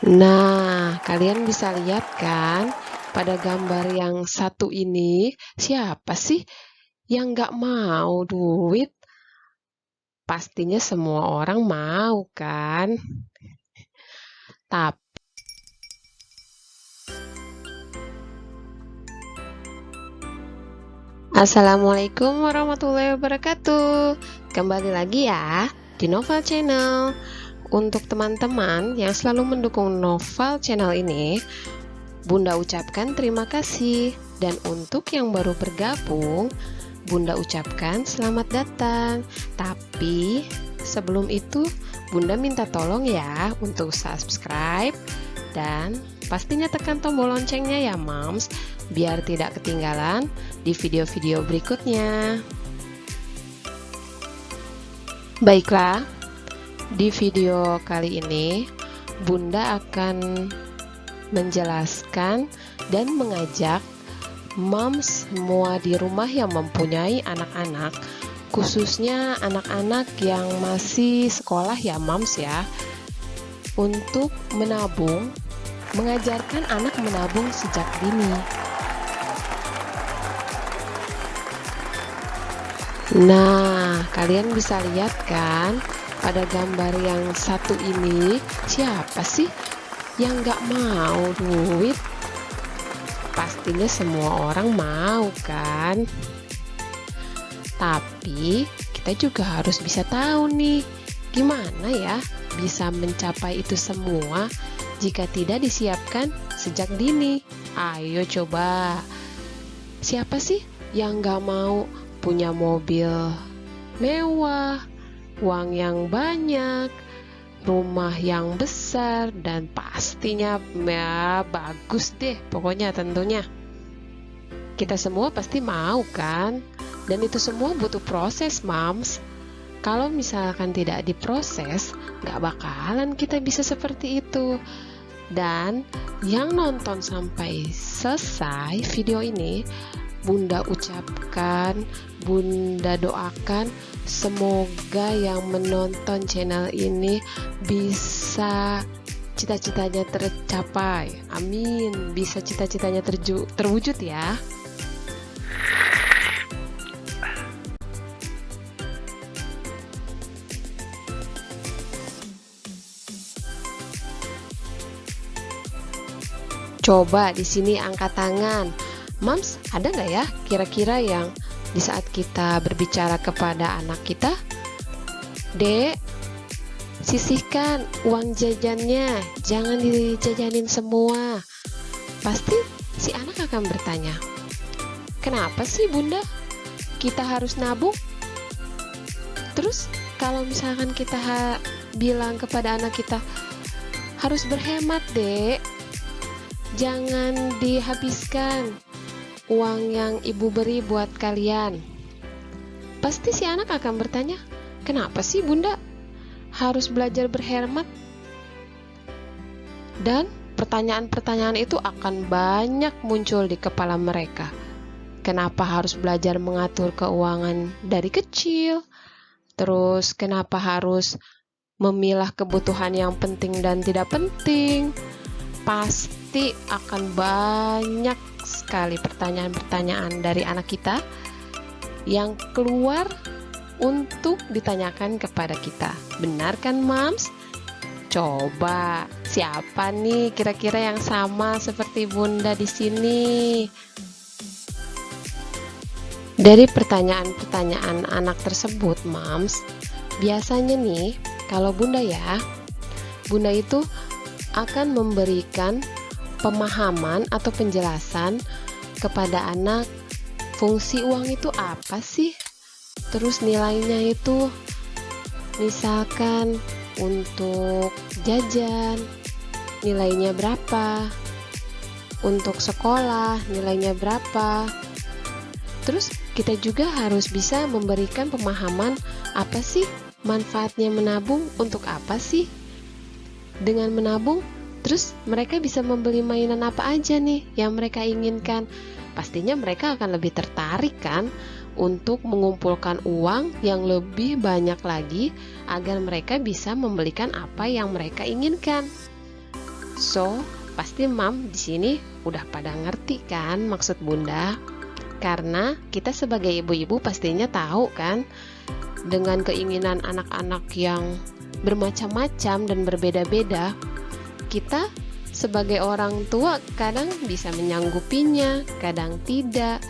Nah, kalian bisa lihat kan, pada gambar yang satu ini, siapa sih yang nggak mau duit? Pastinya semua orang mau kan? Tapi Assalamualaikum warahmatullahi wabarakatuh. Kembali lagi ya di Novel Channel. Untuk teman-teman yang selalu mendukung Novel Channel ini, Bunda ucapkan terima kasih. Dan untuk yang baru bergabung, Bunda ucapkan selamat datang. Tapi sebelum itu, Bunda minta tolong ya untuk subscribe dan pastinya tekan tombol loncengnya ya Moms, biar tidak ketinggalan di video-video berikutnya. Baiklah, di video kali ini Bunda akan menjelaskan dan mengajak moms semua di rumah yang mempunyai anak-anak, khususnya anak-anak yang masih sekolah ya moms ya, untuk menabung, mengajarkan anak menabung sejak dini. Nah, kalian bisa lihat kan, pada gambar yang satu ini, siapa sih yang nggak mau duit? Pastinya semua orang mau kan? Tapi kita juga harus bisa tahu nih, gimana ya bisa mencapai itu semua jika tidak disiapkan sejak dini. Ayo coba, siapa sih yang nggak mau punya mobil mewah, uang yang banyak, rumah yang besar, dan pastinya ya bagus deh pokoknya tentunya. Kita semua pasti mau kan? Dan itu semua butuh proses, Mams. Kalau misalkan tidak diproses, nggak bakalan kita bisa seperti itu. Dan yang nonton sampai selesai video ini, Bunda ucapkan, Bunda doakan semoga yang menonton channel ini bisa cita-citanya tercapai. Amin. Bisa cita-citanya terwujud ya. Coba di sini angkat tangan. Mams, ada nggak ya kira-kira yang di saat kita berbicara kepada anak kita, Dek, sisihkan uang jajannya, jangan dijajanin semua. Pasti si anak akan bertanya, kenapa sih Bunda kita harus nabung? Terus kalau misalkan kita bilang kepada anak kita, harus berhemat Dek, jangan dihabiskan uang yang ibu beri buat kalian. Pasti si anak akan bertanya, kenapa sih Bunda harus belajar berhemat? Dan pertanyaan-pertanyaan itu akan banyak muncul di kepala mereka. Kenapa harus belajar mengatur keuangan dari kecil? Terus kenapa harus memilah kebutuhan yang penting dan tidak penting? Pasti akan banyak sekali pertanyaan-pertanyaan dari anak kita yang keluar untuk ditanyakan kepada kita. Benar kan, Mams? Coba, siapa nih kira-kira yang sama seperti Bunda di sini? Dari pertanyaan-pertanyaan anak tersebut, Mams, biasanya nih, kalau Bunda ya, Bunda itu akan memberikan pemahaman atau penjelasan kepada anak fungsi uang itu apa sih, terus nilainya itu misalkan untuk jajan nilainya berapa, untuk sekolah nilainya berapa. Terus kita juga harus bisa memberikan pemahaman apa sih manfaatnya menabung, untuk apa sih dengan menabung. Terus mereka bisa membeli mainan apa aja nih yang mereka inginkan. Pastinya mereka akan lebih tertarik kan untuk mengumpulkan uang yang lebih banyak lagi agar mereka bisa membelikan apa yang mereka inginkan. So, pasti Mam di sini udah pada ngerti kan maksud Bunda? Karena kita sebagai ibu-ibu pastinya tahu kan, dengan keinginan anak-anak yang bermacam-macam dan berbeda-beda, kita sebagai orang tua kadang bisa menyanggupinya, kadang tidak.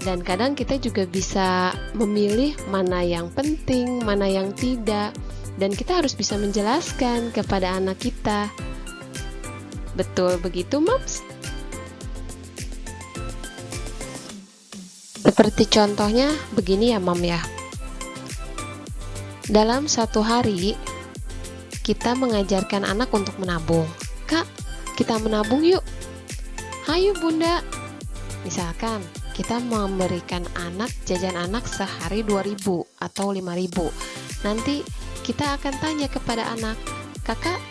Dan kadang kita juga bisa memilih mana yang penting, mana yang tidak. Dan kita harus bisa menjelaskan kepada anak kita. Betul begitu, Moms? Seperti contohnya begini ya, Mam ya. Dalam satu hari, kita mengajarkan anak untuk menabung. Kak, kita menabung yuk. Hayu Bunda. Misalkan, kita memberikan anak jajan anak sehari 2.000 atau 5.000. Nanti kita akan tanya kepada anak, kakak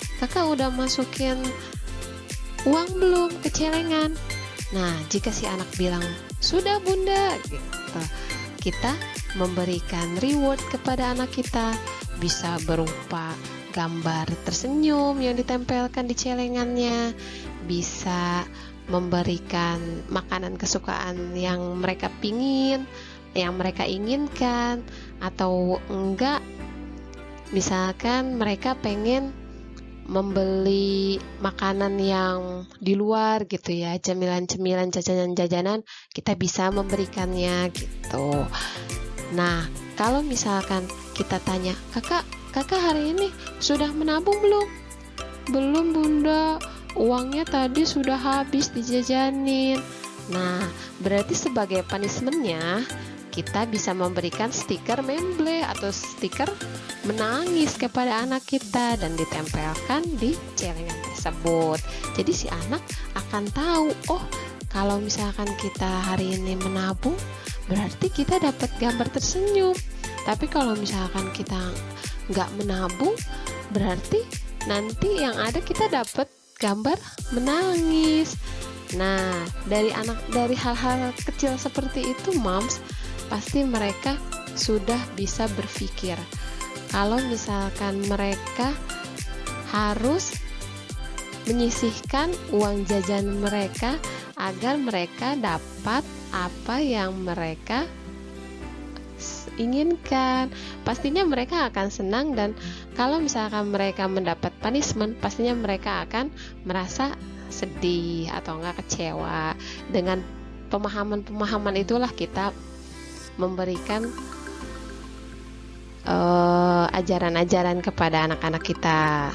udah masukin uang belum ke celengan? Nah, jika si anak bilang, sudah Bunda, gitu, kita memberikan reward kepada anak kita. Bisa berupa gambar tersenyum yang ditempelkan di celengannya, bisa memberikan makanan kesukaan yang mereka pingin, yang mereka inginkan, atau enggak, misalkan mereka pengen membeli makanan yang di luar gitu ya, cemilan-cemilan, jajanan-jajanan, kita bisa memberikannya gitu. Nah, kalau misalkan kita tanya, kakak hari ini sudah menabung belum? Belum Bunda, uangnya tadi sudah habis dijajanin. Nah, berarti sebagai punishment-nya kita bisa memberikan stiker memble atau stiker menangis kepada anak kita dan ditempelkan di celengan tersebut. Jadi si anak akan tahu, oh kalau misalkan kita hari ini menabung, berarti kita dapat gambar tersenyum. Tapi kalau misalkan kita nggak menabung, berarti nanti yang ada kita dapat gambar menangis. Nah, dari hal-hal kecil seperti itu, Moms, pasti mereka sudah bisa berpikir kalau misalkan mereka harus menyisihkan uang jajan mereka agar mereka dapat apa yang mereka inginkan. Pastinya mereka akan senang, dan kalau misalkan mereka mendapat punishment, pastinya mereka akan merasa sedih atau enggak kecewa. Dengan pemahaman-pemahaman itulah kita memberikan ajaran-ajaran kepada anak-anak kita.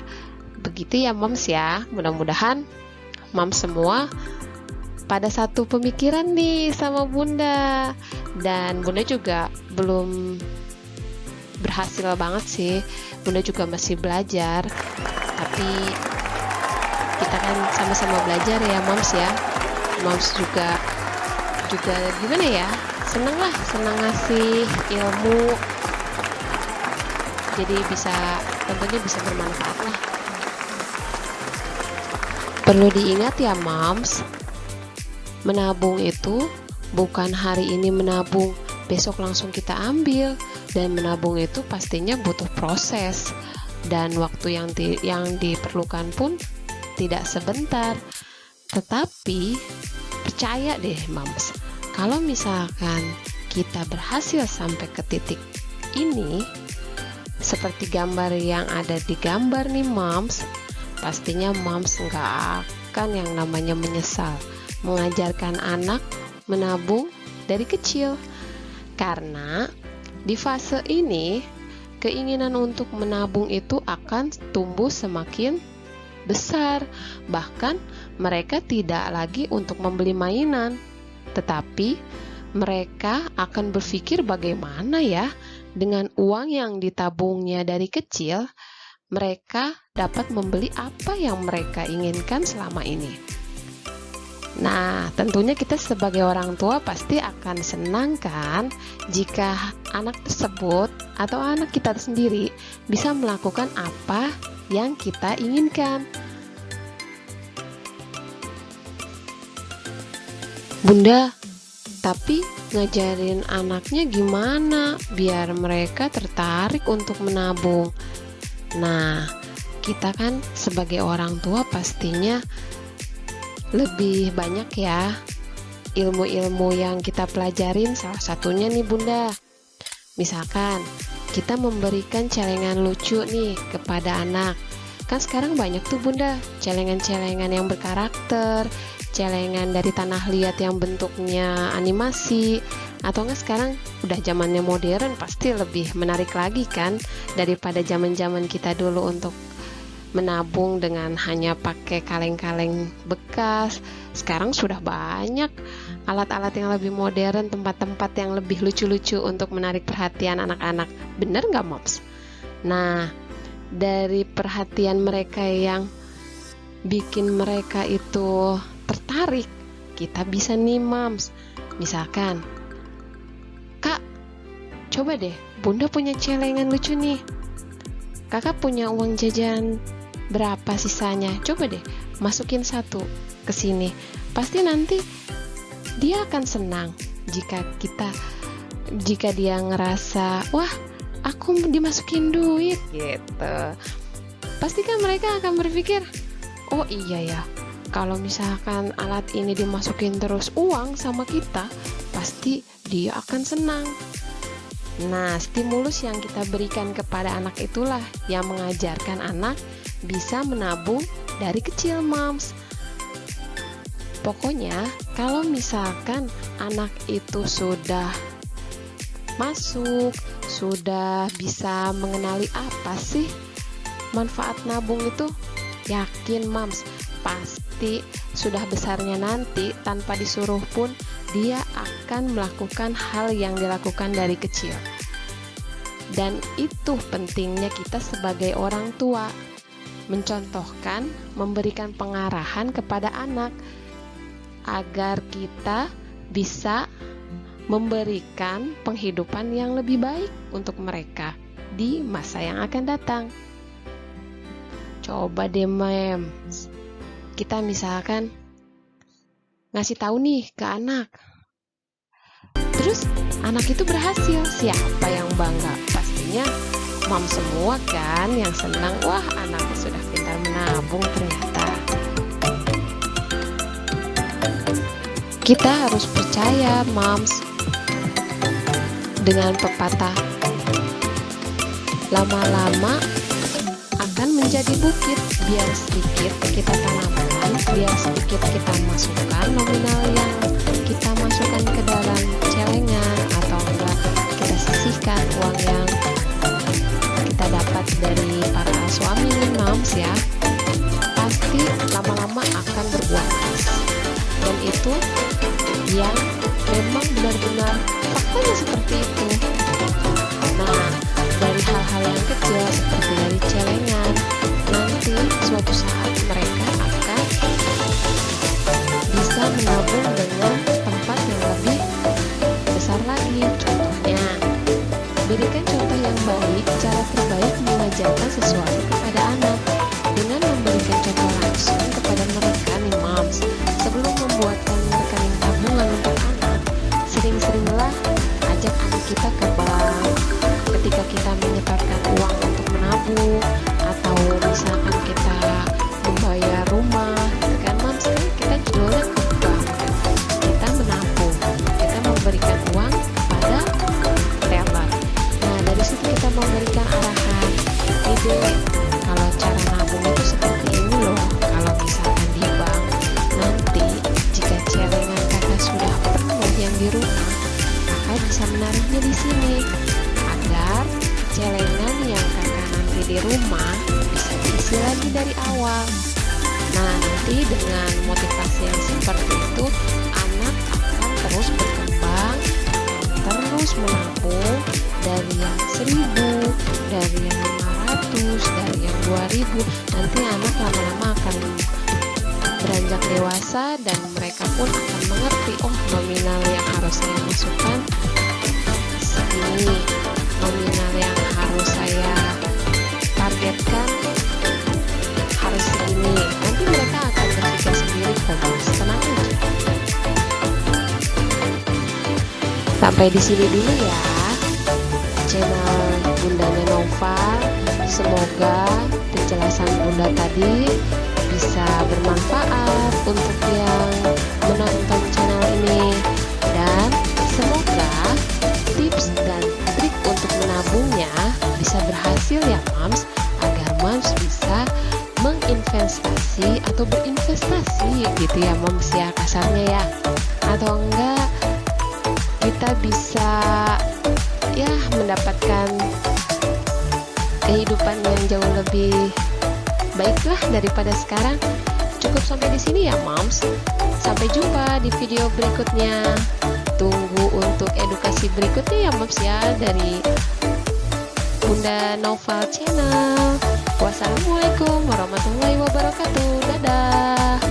Begitu ya Moms ya. Mudah-mudahan Moms semua pada satu pemikiran nih sama Bunda. Dan Bunda juga belum berhasil banget sih. Bunda juga masih belajar. Tapi kita kan sama-sama belajar ya Moms ya. Moms juga gimana ya? Senang ngasih ilmu, jadi tentunya bisa bermanfaat lah. Perlu diingat ya Moms, menabung itu bukan hari ini menabung, besok langsung kita ambil. Dan menabung itu pastinya butuh proses, dan waktu yang diperlukan pun tidak sebentar. Tetapi percaya deh Moms, kalau misalkan kita berhasil sampai ke titik ini, seperti gambar yang ada di gambar nih Moms, pastinya Moms nggak akan yang namanya menyesal mengajarkan anak menabung dari kecil. Karena di fase ini, keinginan untuk menabung itu akan tumbuh semakin besar. Bahkan mereka tidak lagi untuk membeli mainan, tetapi mereka akan berpikir bagaimana ya dengan uang yang ditabungnya dari kecil, mereka dapat membeli apa yang mereka inginkan selama ini. Nah, tentunya kita sebagai orang tua pasti akan senang kan jika anak tersebut atau anak kita sendiri bisa melakukan apa yang kita inginkan. Bunda, tapi ngajarin anaknya gimana biar mereka tertarik untuk menabung? Nah, kita kan sebagai orang tua pastinya lebih banyak ya ilmu-ilmu yang kita pelajarin. Salah satunya nih Bunda, misalkan kita memberikan celengan lucu nih kepada anak. Kan sekarang banyak tuh Bunda celengan-celengan yang berkarakter, celengan dari tanah liat yang bentuknya animasi, atau enggak sekarang udah zamannya modern, pasti lebih menarik lagi kan daripada zaman-zaman kita dulu untuk menabung dengan hanya pakai kaleng-kaleng bekas. Sekarang sudah banyak alat-alat yang lebih modern, tempat-tempat yang lebih lucu-lucu untuk menarik perhatian anak-anak. Bener nggak Moms? Nah, dari perhatian mereka yang bikin mereka itu tertarik, kita bisa nih Moms, misalkan, Kak, coba deh, Bunda punya celengan lucu nih, Kakak punya uang jajan berapa sisanya, coba deh masukin satu ke sini. Pasti nanti dia akan senang jika dia ngerasa, wah, aku dimasukin duit gitu. Pasti kan mereka akan berpikir, oh iya ya, kalau misalkan alat ini dimasukin terus uang sama kita, pasti dia akan senang. Nah, stimulus yang kita berikan kepada anak itulah yang mengajarkan anak bisa menabung dari kecil Moms. Pokoknya kalau misalkan anak itu sudah masuk, sudah bisa mengenali apa sih manfaat nabung itu, yakin Moms, pasti sudah besarnya nanti tanpa disuruh pun dia akan melakukan hal yang dilakukan dari kecil. Dan itu pentingnya kita sebagai orang tua, mencontohkan, memberikan pengarahan kepada anak agar kita bisa memberikan penghidupan yang lebih baik untuk mereka di masa yang akan datang. Coba deh Moms, kita misalkan ngasih tahu nih ke anak, terus anak itu berhasil, siapa yang bangga? Pastinya Moms semua kan yang senang, wah anaknya sudah pintar menabung ternyata. Kita harus percaya Moms dengan pepatah, lama-lama akan menjadi bukit. Biar sedikit kita tanamkan, biar sedikit kita masukkan nominal yang kita masukkan ke dalam celengan, atau enggak kita sisihkan uang yang kita dapat dari para suami Moms ya, pasti lama-lama akan berbuah manis. Dan itu yang memang benar-benar faktanya seperti itu. Nah, dari hal-hal yang kecil seperti dari celengan, nanti suatu saat mereka akan bisa menabung dengan tempat yang lebih besar lagi. Contohnya, berikan contoh yang baik. Cara terbaik mengajarkan sesuatu kepada anak dengan memberikan contoh langsung kepada mereka nih Moms. Sebelum membuatkan rekening tabungan untuk anak, sering-seringlah ajak anak kita ke bank ketika kita menyetorkan uang untuk menabung, atau misalkan kita membayar rumah gitu kan Moms, kan kita jualnya ke bank, kita menabung, kita memberikan uang kepada teller. Nah, dari situ kita memberikan arahan, ide, kalau cara nabung itu seperti ini loh. Kalau misalkan di bank, nanti jika celengan kakak sudah penuh yang di rumah, kakak bisa menariknya di sini agar celengan yang kakak nanti di rumah bisa diisi lagi dari awal. Nah, nanti dengan motivasi yang seperti itu, anak akan terus berkembang, terus menabung dari yang 1.000, dari yang 500, dari yang 2.000. Nanti anak lama-lama akan beranjak dewasa dan mereka pun akan mengerti, oh nominal yang harus saya masukkan segini, nominal yang harus saya targetkan harus segini. Nanti mereka akan berpikir sendiri kok Moms, tenang aja. Sampai di sini dulu ya channel Bundanya Nova. Semoga penjelasan Bunda tadi bisa bermanfaat untuk yang menonton channel ini, dan semoga tips dan trik untuk menabungnya bisa berhasil ya Moms, agar Moms bisa menginvestasi atau berinvestasi gitu ya Moms ya, kasarnya ya, atau enggak kita bisa ya mendapatkan kehidupan yang jauh lebih baiklah daripada sekarang. Cukup sampai di sini ya Moms. Sampai jumpa di video berikutnya. Tunggu untuk edukasi berikutnya ya Moms ya, dari Bunda Noval Channel. Wassalamualaikum warahmatullahi wabarakatuh. Dadah.